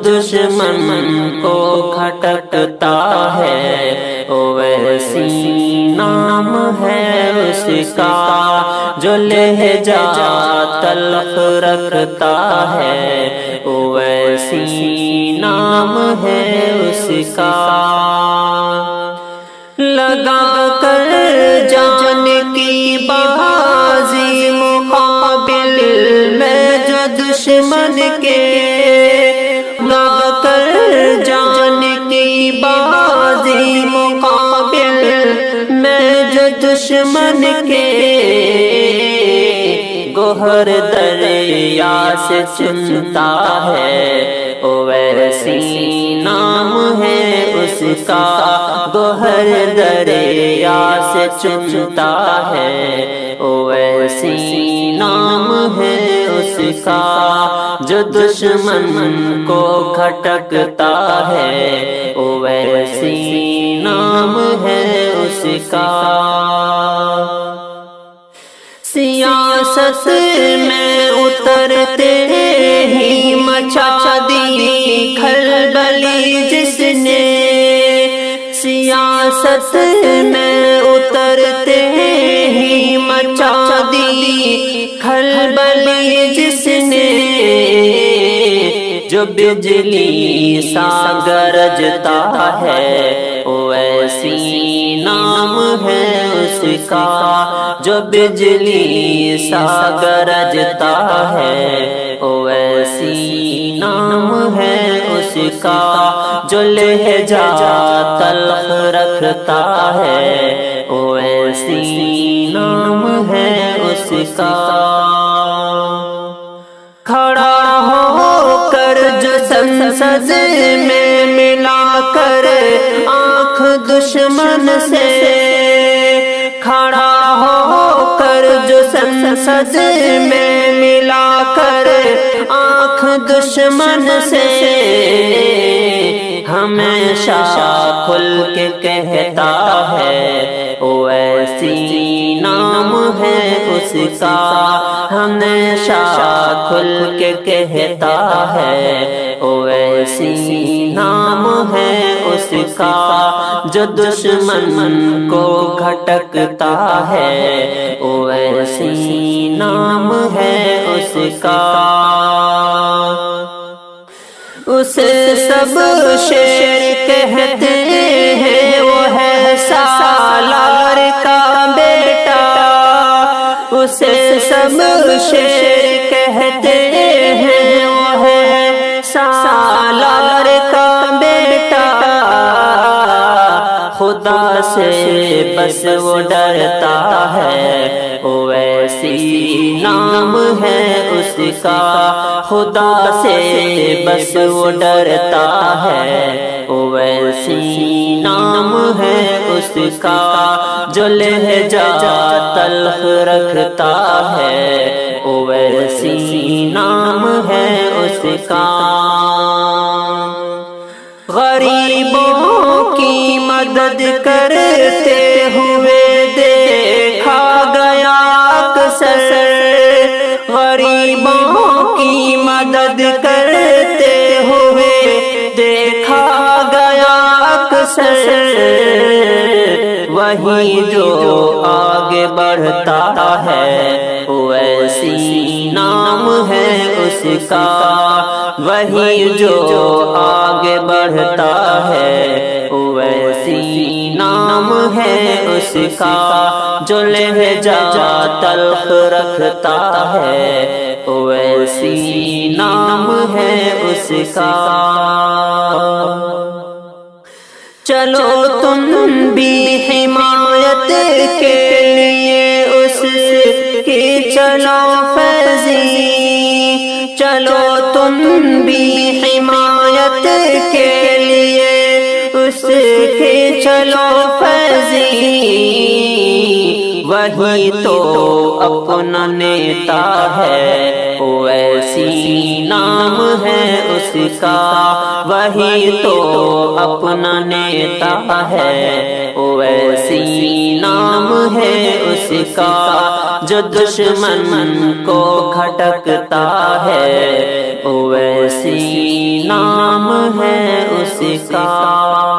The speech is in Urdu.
دشمن کو کھٹکتا ہے ویسی نام ہے اس کا، جو لہجہ تلخ رکھتا ہے ویسی نام ہے اس کا۔ لگا کر جان کی بازی مقابل میں جو دشمن کے، لگا کر جان کی بازی مقابل میں جو دشمن کے، گوہر دریا سے چنتا ہے ویسی نام ہے اس کا، گوہر دریا سے چنتا ہے ویسی نام ہے اس کا، جو دشمن کو کھٹکتا ہے ویسی نام ہے اس کا۔ سیاست میں اترتے ہی مچا دی کھلبلی جس نے، سیاست میں اترتے ہی مچا دی کھلبلی جس نے، جو بجلی سا گرجتا ہے ویسی نام ہے اس کا، جو بجلی سا گرجتا ہے ویسی نام ہے اس کا، جو لہجہ تلخ رکھتا ہے ویسی نام ہے اس کا۔ کھڑا ہو کر جو سنسد میں ملا کر آنکھ دشمن سے، کھڑا ہو کر جو سنسد میں ملا کر آنکھ دشمن سے، ہمیشہ کھل کے کہتا ہے ویسی نام ہے اس کا، ہمیشہ کھل کے کہتا ہے ویسی نام ہے اس کا، جو دشمن کو کھٹکتا ہے ویسی نام ہے اس کا۔ اسے سب شیر کہتے ہیں، وہ ہے سالار کا بیٹا، اسے سب شیر کہتے ہیں، وہ ہے سالار کا بیٹا، خدا سے بس وہ ڈرتا ہے ویسی نام ہے اس کا، خدا سے بس وہ ڈرتا ہے ویسی نام ہے اس کا، جو لہجہ تلخ رکھتا ہے ویسی نام ہے اس کا۔ غریبوں کی مدد کرتے ہوئے دیکھا گیا اکثر، غریبوں کی مدد کرتے ہوئے دیکھا گیا اکثر، وہی جو آگے بڑھتا ہے ویسی نام ہے اس کا، وہی جو آگے بڑھتا ہے ویسی نام ہے اس کا، جو لہجہ تلخ رکھتا ہے ویسی نام ہے اس کا۔ چلو تم بھی حمایت کے لیے اس کی چلو فیضی، چلو تم بھی حمایت کے لیے اس کی چلو فیضی، وہی تو اپنا نیتا ہے ویسی نام ہے اس کا، وہی تو اپنا نیتا ہے ویسی نام ہے اس کا، جو دشمن کو کھٹکتا ہے ویسی نام ہے اس کا